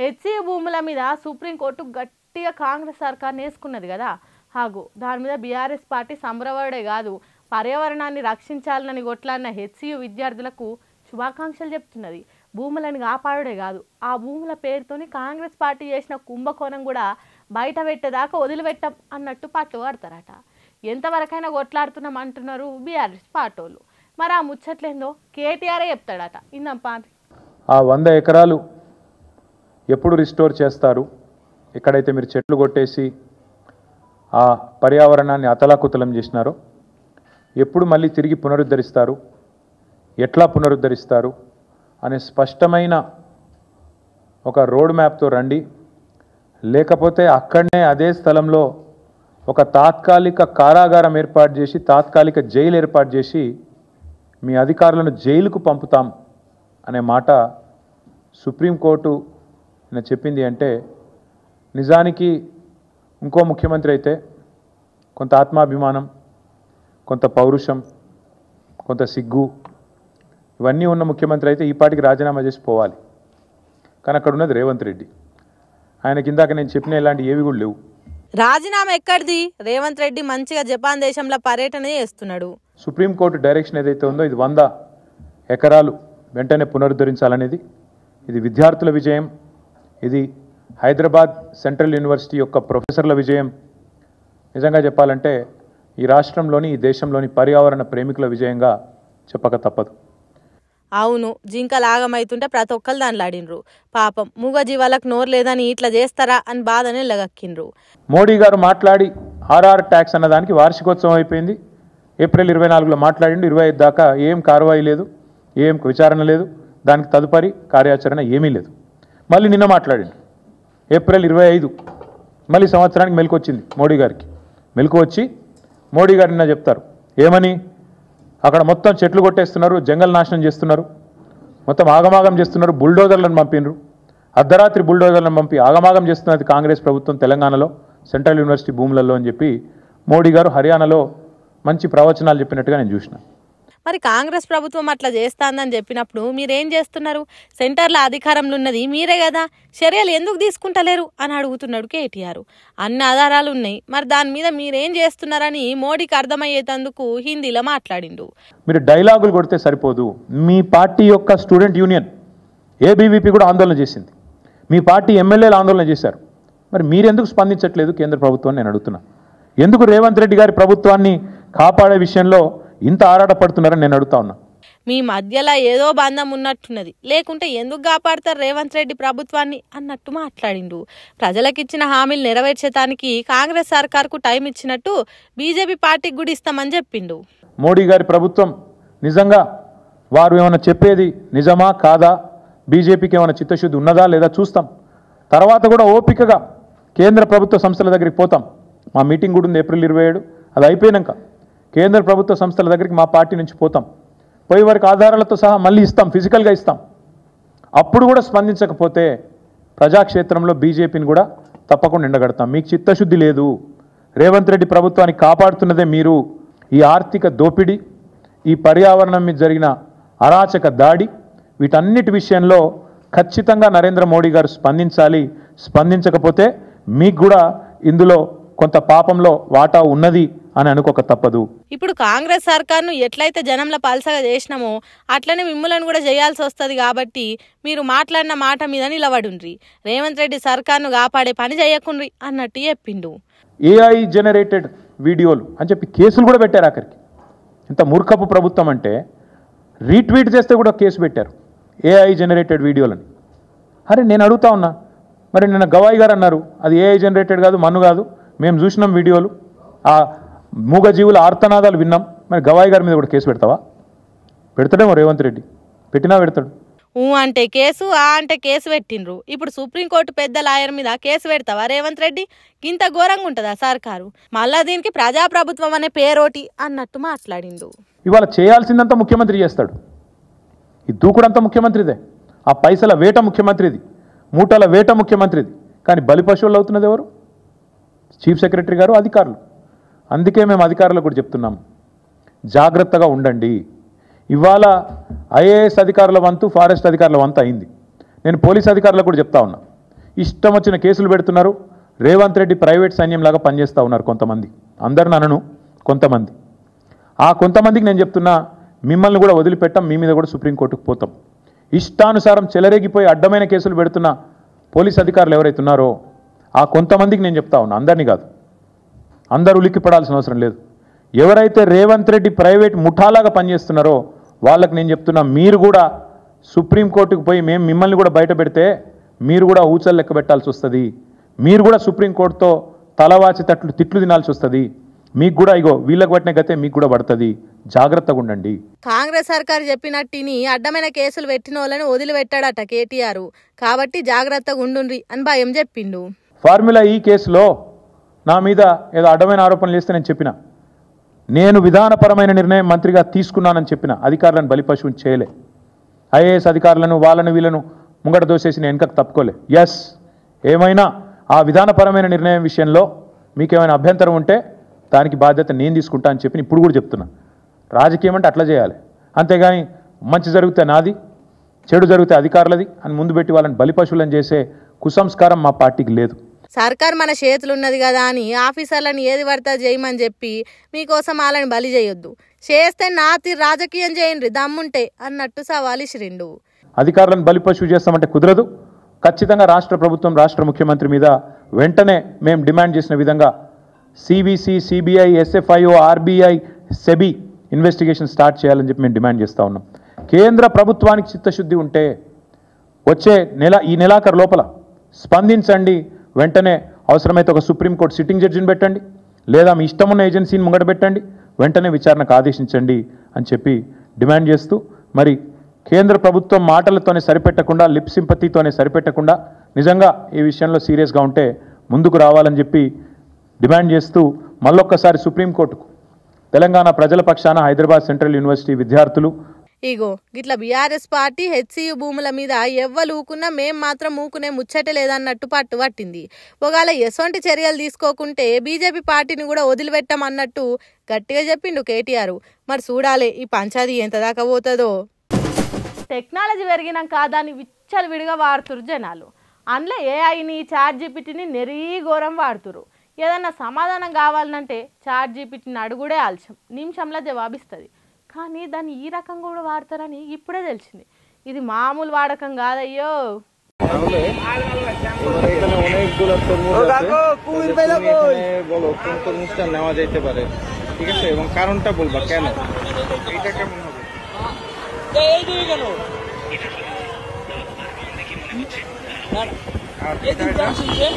HCU భూముల మీద supreme court గట్టిగా కాంగ్రెస్ సర్కార్ నేసుకున్నది కదా. హాగు దాని మీద బీఆర్ఎస్ పార్టీ సంబరపడే కాదు, పర్యావరణాన్ని రక్షించాలని కొట్లాడిన హెచ్సియు విద్యార్థులకు శుభాకాంక్షలు చెప్తున్నది. భూములను కాపాడుడే కాదు, ఆ భూముల పేరుతోని కాంగ్రెస్ పార్టీ చేసిన కుంభకోణం కూడా బయట పెట్టేదాకా వదిలిపెట్టాం అన్నట్టు పట్టు పడతారట. ఎంతవరకైనా కొట్లాడుతున్నాం అంటున్నారు బీఆర్ఎస్ పార్టీలు. మరి ఆ ముచ్చట్లేందో కేటీఆరే చెప్తాడట. ఇందంపా ఆ 100 ఎకరాలు ఎప్పుడు రిస్టోర్ చేస్తారు, ఎక్కడైతే మీరు చెట్లు కొట్టేసి ఆ పర్యావరణాన్ని అతలాకుతలం చేసినారో ఎప్పుడు మళ్ళీ తిరిగి పునరుద్ధరిస్తారు, ఎట్లా పునరుద్ధరిస్తారు అనే స్పష్టమైన ఒక రోడ్ మ్యాప్తో రండి. లేకపోతే అక్కడనే అదే స్థలంలో ఒక తాత్కాలిక కారాగారం ఏర్పాటు చేసి, తాత్కాలిక జైలు ఏర్పాటు చేసి మీ అధికారులను జైలుకు పంపుతాం అనే మాట సుప్రీంకోర్టు చెప్పింది. అంటే నిజానికి ఇంకో ముఖ్యమంత్రి అయితే కొంత ఆత్మాభిమానం, కొంత పౌరుషం, కొంత సిగ్గు ఇవన్నీ ఉన్న ముఖ్యమంత్రి అయితే ఈ పాటికి రాజీనామా చేసి పోవాలి. కానీ అక్కడ ఉన్నది రేవంత్ రెడ్డి. ఆయన కిందాక నేను చెప్పిన ఇలాంటి ఏవి కూడా లేవు. రాజీనామా ఎక్కడిది? రేవంత్ రెడ్డి మంచిగా జపాన్ దేశంలో పర్యటన చేస్తున్నాడు. సుప్రీంకోర్టు డైరెక్షన్ ఏదైతే ఉందో ఇది 100 ఎకరాలు వెంటనే పునరుద్ధరించాలనేది, ఇది విద్యార్థుల విజయం, ఇది హైదరాబాద్ సెంట్రల్ యూనివర్సిటీ యొక్క ప్రొఫెసర్ల విజయం. నిజంగా చెప్పాలంటే ఈ రాష్ట్రంలోని, ఈ దేశంలోని పర్యావరణ ప్రేమికుల విజయంగా చెప్పక తప్పదు. అవును, జింకలు ఆగమైతుంటే ప్రతి ఒక్కరు దానిలో ఆడినరు. పాపం మూగజీవాలకు నోరు లేదని ఇట్లా చేస్తారా అని బాధనే లగక్కిండ్రు. మోడీ గారు మాట్లాడి ఆర్ఆర్ ట్యాక్స్ అన్నదానికి వార్షికోత్సవం అయిపోయింది. ఏప్రిల్ 24లో మాట్లాడిండు. 25 దాకా ఏం కార్వాయి లేదు, ఏం విచారణ లేదు, దానికి తదుపరి కార్యాచరణ ఏమీ లేదు. మళ్ళీ నిన్న మాట్లాడిండు ఏప్రిల్ 25. మళ్ళీ సంవత్సరానికి మెలకు వచ్చింది మోడీ గారికి. మెలకు వచ్చి మోడీ గారు నిన్న చెప్తారు ఏమని, అక్కడ మొత్తం చెట్లు కొట్టేస్తున్నారు, జంగల్ నాశనం చేస్తున్నారు, మొత్తం ఆగమాగం చేస్తున్నారు, బుల్డోజర్లను పంపినరు, అర్ధరాత్రి బుల్డోజర్లను పంపి ఆగమాగం చేస్తున్నది కాంగ్రెస్ ప్రభుత్వం తెలంగాణలో సెంట్రల్ యూనివర్సిటీ భూములలో అని చెప్పి మోడీ గారు హర్యానాలో మంచి ప్రవచనాలు చెప్పినట్టుగా నేను చూసిన. మరి కాంగ్రెస్ ప్రభుత్వం అట్లా చేస్తాందని చెప్పినప్పుడు మీరేం చేస్తున్నారు? సెంటర్లో అధికారంలో ఉన్నది మీరే కదా, చర్యలు ఎందుకు తీసుకుంటలేరు అని అడుగుతున్నాడు కేటీఆర్. అన్ని ఆధారాలు ఉన్నాయి, మరి దాని మీద మీరేం చేస్తున్నారని మోడీకి అర్థమయ్యేందుకు హిందీలో మాట్లాడిండు. మీరు డైలాగులు కొడితే సరిపోదు. మీ పార్టీ యొక్క స్టూడెంట్ యూనియన్ ఏబీవీపీ కూడా ఆందోళన చేసింది, మీ పార్టీ ఎమ్మెల్యేలు ఆందోళన చేశారు. మరి మీరెందుకు స్పందించట్లేదు కేంద్ర ప్రభుత్వాన్ని నేను అడుగుతున్నా. ఎందుకు రేవంత్ రెడ్డి గారి ప్రభుత్వాన్ని కాపాడే విషయంలో ఇంత ఆరాటపడుతున్నారని నేను అడుగుతా ఉన్నా. మీ మధ్యలో ఏదో బంధం ఉన్నట్టున్నది, లేకుంటే ఎందుకు కాపాడతారు రేవంత్ రెడ్డి ప్రభుత్వాన్ని అన్నట్టు మాట్లాడిండు. ప్రజలకిచ్చిన హామీలు నెరవేర్చడానికి కాంగ్రెస్ సర్కార్కు టైం ఇచ్చినట్టు బీజేపీ పార్టీకి కూడా ఇస్తామని చెప్పిండు. మోడీ గారి ప్రభుత్వం నిజంగా వారు ఏమైనా చెప్పేది నిజమా కాదా, బీజేపీకి ఏమైనా చిత్తశుద్ధి ఉన్నదా లేదా చూస్తాం. తర్వాత కూడా ఓపికగా కేంద్ర ప్రభుత్వ సంస్థల దగ్గరికి పోతాం. మా మీటింగ్ కూడా ఉంది ఏప్రిల్ 27. అది అయిపోయాక కేంద్ర ప్రభుత్వ సంస్థల దగ్గరికి మా పార్టీ నుంచి పోతాం. పోయి వారికి ఆధారాలతో సహా మళ్ళీ ఇస్తాం, ఫిజికల్గా ఇస్తాం. అప్పుడు కూడా స్పందించకపోతే ప్రజాక్షేత్రంలో బీజేపీని కూడా తప్పకుండా ఎండగడతాం. మీకు చిత్తశుద్ధి లేదు, రేవంత్ రెడ్డి ప్రభుత్వాన్ని కాపాడుతున్నదే మీరు. ఈ ఆర్థిక దోపిడీ, ఈ పర్యావరణం మీద జరిగిన అరాచక దాడి, వీటన్నిటి విషయంలో ఖచ్చితంగా నరేంద్ర మోడీ గారు స్పందించాలి. స్పందించకపోతే మీకు కూడా ఇందులో కొంత పాపంలో వాటా ఉన్నది అని అనుకోక తప్పదు. ఇప్పుడు కాంగ్రెస్ సర్కార్ను ఎట్లయితే జనంలో పల్సగా చేసినామో అట్లనే మిమ్మల్ని కూడా చేయాల్సి వస్తుంది. కాబట్టి మీరు మాట్లాడిన మాట మీద నిలబడుండ్రి, రేవంత్ రెడ్డి సర్కార్ను కాపాడే పని చేయకుండ్రి అన్నట్టు చెప్పిండు. ఏఐ జనరేటెడ్ వీడియోలు అని చెప్పి కేసులు కూడా పెట్టారు. ఆఖరికి ఇంత మూర్ఖపు ప్రభుత్వం అంటే రీట్వీట్ చేస్తే కూడా కేసు పెట్టారు ఏఐ జనరేటెడ్ వీడియోలని. అరే నేను అడుగుతా ఉన్నా, మరి నిన్న గవాయి గారు అన్నారు అది ఏఐ జనరేటెడ్ కాదు, మన్ను కాదు, మేము చూసినాం వీడియోలు, ఆ మూగజీవుల ఆర్తనాదాలు విన్నాం. మరి గవాయి గారి మీద కూడా కేసు పెడతావా? పెడతాడేమో రేవంత్ రెడ్డి, పెట్టినా పెడతాడు. అంటే కేసు, అంటే కేసు పెట్టిండ్రు. ఇప్పుడు సుప్రీంకోర్టు పెద్ద లాయర్ మీద కేసు పెడతావా రేవంత్ రెడ్డి? ఇంత ఘోరంగా ఉంటుందా సర్కారు? మళ్ళా దీనికి ప్రజాప్రభుత్వం అనే పేరోటి అన్నట్టు మాట్లాడిండు. ఇవాళ చేయాల్సిందంతా ముఖ్యమంత్రి చేస్తాడు. ఈ దూకుడంతా ముఖ్యమంత్రిదే, ఆ పైసల వేట ముఖ్యమంత్రిది, మూటల వేట ముఖ్యమంత్రిది. కానీ బలి పశువులు అవుతున్నది ఎవరు? చీఫ్ సెక్రటరీ గారు, అధికారులు. అందుకే మేము అధికారులకు కూడా చెప్తున్నాం, జాగ్రత్తగా ఉండండి. ఇవాళ ఐఏఎస్ అధికారుల వంతు, ఫారెస్ట్ అధికారుల వంతు అయింది. నేను పోలీస్ అధికారులకు కూడా చెప్తా ఉన్నా, ఇష్టం వచ్చిన కేసులు పెడుతున్నారు. రేవంత్ రెడ్డి ప్రైవేట్ సైన్యంలాగా పనిచేస్తూ ఉన్నారు కొంతమంది, అందరిని అనను, కొంతమంది. ఆ కొంతమందికి నేను చెప్తున్నా, మిమ్మల్ని కూడా వదిలిపెట్టాం, మీ మీద కూడా సుప్రీంకోర్టుకు పోతాం. ఇష్టానుసారం చెలరేగిపోయి అడ్డమైన కేసులు పెడుతున్న పోలీస్ అధికారులు ఎవరైతే ఉన్నారో ఆ కొంతమందికి నేను చెప్తా ఉన్నా, అందరినీ కాదు, అందరూ ఉలిక్కిపడాల్సిన అవసరం లేదు. ఎవరైతే రేవంత్ రెడ్డి ప్రైవేట్ ముఠాలాగా పనిచేస్తున్నారో వాళ్ళకి నేను చెప్తున్నా, మీరు కూడా సుప్రీంకోర్టుకు పోయి మేము మిమ్మల్ని కూడా బయట పెడితే మీరు కూడా ఊచలు లెక్క పెట్టాల్సి వస్తుంది. మీరు కూడా సుప్రీంకోర్టుతో తలవాచి తిట్లు తినాల్సి వస్తుంది. మీకు కూడా ఇగో వీళ్ళకి పట్టిన గతే మీకు కూడా పడుతుంది. జాగ్రత్తగా ఉండండి. కాంగ్రెస్ సర్కారు చెప్పినట్టిని అడ్డమైన కేసులు పెట్టిన వాళ్ళని వదిలిపెట్టాడట కేటీఆర్. కాబట్టి జాగ్రత్తగా ఉండుండ్రి అని భయం చెప్పిండు. ఫార్ములా ఈ కేసులో నా మీద ఏదో అడ్డమైన ఆరోపణలు చేస్తే నేను చెప్పిన, నేను విధానపరమైన నిర్ణయం మంత్రిగా తీసుకున్నానని చెప్పిన, అధికారులను బలిపశువుని చేయలే. ఐఏఎస్ అధికారులను వాళ్ళను వీళ్ళను ముంగట దోసేసి నేను వెనకకు తప్పుకోలే. ఎస్, ఏమైనా ఆ విధానపరమైన నిర్ణయం విషయంలో మీకేమైనా అభ్యంతరం ఉంటే దానికి బాధ్యత నేను తీసుకుంటా అని చెప్పి ఇప్పుడు కూడా చెప్తున్నా. రాజకీయం అంటే అట్లా చేయాలి, అంతేగాని మంచి జరిగితే నాది, చెడు జరిగితే అధికారులది అని ముందు పెట్టి వాళ్ళని బలిపశువులను చేసే కుసంస్కారం మా పార్టీకి లేదు. సర్కార్ మన చేతులున్నది కదా అని ఆఫీసర్లను ఏది పడతా చేయమని చెప్పి మీకోసం వాళ్ళని బలి చేయొద్దు. చేస్తే నాతి రాజకీయం చేయండి దమ్ముంటే అన్నట్టు సవాల్ ఇసిరిండు. అధికారులను బలిపశువు చేస్తామంటే కుదరదు. ఖచ్చితంగా రాష్ట్ర ప్రభుత్వం, రాష్ట్ర ముఖ్యమంత్రి మీద వెంటనే మేము డిమాండ్ చేసిన విధంగా CBC, CBI, SFIO, RBI, SEBI investigation start చేయాలని చెప్పి మేము డిమాండ్ చేస్తూ ఉన్నాం. కేంద్ర ప్రభుత్వానికి చిత్తశుద్ధి ఉంటే వచ్చే ఈ నెలాఖరు లోపల స్పందించండి. వెంటనే అవసరమైతే ఒక సుప్రీంకోర్టు సిట్టింగ్ జడ్జిని పెట్టండి, లేదా మీ ఇష్టమున్న ఏజెన్సీని ముంగట పెట్టండి, వెంటనే విచారణకు ఆదేశించండి అని చెప్పి డిమాండ్ చేస్తూ, మరి కేంద్ర ప్రభుత్వం మాటలతోనే సరిపెట్టకుండా, లిప్ సింపతితోనే సరిపెట్టకుండా నిజంగా ఈ విషయంలో సీరియస్గా ఉంటే ముందుకు రావాలని చెప్పి డిమాండ్ చేస్తూ మళ్ళొక్కసారి సుప్రీంకోర్టుకు తెలంగాణ ప్రజల పక్షాన హైదరాబాద్ సెంట్రల్ యూనివర్సిటీ విద్యార్థులు ఇగో గిట్ల బీఆర్ఎస్ పార్టీ హెచ్సియు భూముల మీద ఎవ్వరు ఊకున్నా మేం మాత్రం ఊకునే ముచ్చటే లేదన్నట్టు పట్టు పట్టింది. ఒకవేళ ఎటువంటి చర్యలు తీసుకోకుంటే బీజేపీ పార్టీని కూడా వదిలిపెట్టామన్నట్టు గట్టిగా చెప్పిండు కేటీఆర్. మరి చూడాలి ఈ పంచాది ఎంత దాకా పోతుందో. టెక్నాలజీ పెరిగినాక దాన్ని విచ్చలు విడిగా వాడుతురు జనాలు. అందులో ఏఐని, చాట్ జీపీటీని నెరీఘోరం వాడుతురు. ఏదన్నా సమాధానం కావాలంటే చాట్ జీపీటీని అడుగుడే ఆలస్యం, నిమిషంలో జవాబిస్తుంది. కానీ దాన్ని ఈ రకంగా కూడా వాడతారని ఇప్పుడే తెలిసింది. ఇది మామూలు వాడకం కాదయ్యో. নেওয়া যেতে পারে, ঠিক আছে, এবং কারণটা বলবা কেন এইটা কেমন হবে। এই দুই কেন এই দুই জানছেন যে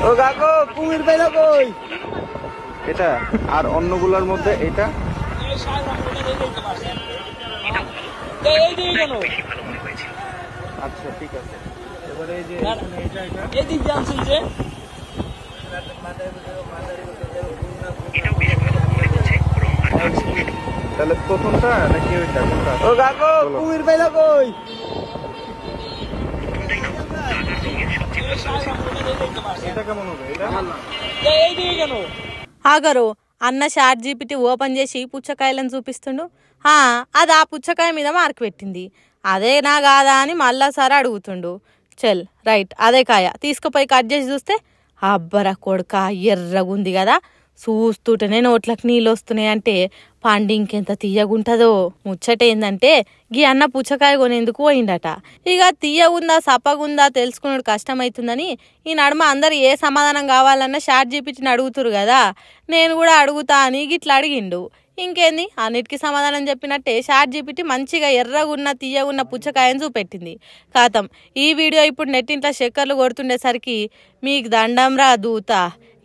ও কাকু কুমির পাইলো কই এটা আর অন্যগুলোর মধ্যে এটা এই দুই কেন আচ্ছা ঠিক আছে। এবারে এই যে এই দিক জানছেন যে তাহলে প্রথমটা নাকি ওইটা কোনটা? ও কাকু কুমির পাইলো কই এটা কেমন হবে এটা এই দিকে কেন ఆగరు అన్న చాట్ జీపీటీ ఓపెన్ చేసి పుచ్చకాయలను చూపిస్తుండు. అది ఆ పుచ్చకాయ మీద మార్క్ పెట్టింది. అదేనా కాదా అని మళ్ళాసారి అడుగుతుండు. చల్ రైట్ అదే కాయ తీసుకుపోయి కట్ చేసి చూస్తే అబ్బరా కొడుక ఎర్రగుంది కదా, చూస్తుంటేనే నోట్లకు నీళ్ళు వస్తున్నాయి అంటే పండు ఇంకెంత తీయగుంటుందో. ముచ్చట ఏందంటే గీ అన్న పుచ్చకాయ కొనేందుకు పోయిండట. ఇక తీయగుందా సప్పగుందా తెలుసుకున్నాడు కష్టమవుతుందని ఈ నడుమ అందరు ఏ సమాధానం కావాలన్నా చాట్ జీపీటీని అడుగుతురు కదా, నేను కూడా అడుగుతా అని గిట్లా అడిగిండు. ఇంకేంది అన్నిటికీ సమాధానం చెప్పినట్టే చాట్ జీపీటీ మంచిగా ఎర్రగున్న తీయగున్న పుచ్చకాయని చూపెట్టింది. కాతం ఈ వీడియో ఇప్పుడు నెట్టింట్లో చక్కర్లు కొడుతుండేసరికి మీకు దండం రా దూత,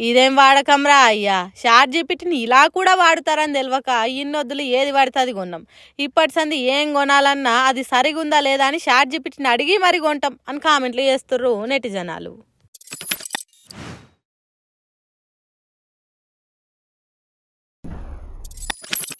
ఇదేం వాడకం రా అయ్యా, చాట్ జీపీటీని ఇలా కూడా వాడుతారని తెలియక ఇన్నొద్దులు ఏది పడితే అది కొన్నాం. ఇప్పటి సంది ఏం కొనాలన్నా అది సరిగుందా లేదా అని చాట్ జీపీటీని అడిగి మరి కొంటాం అని కామెంట్లు చేస్తుర్రు నెటిజనాలు.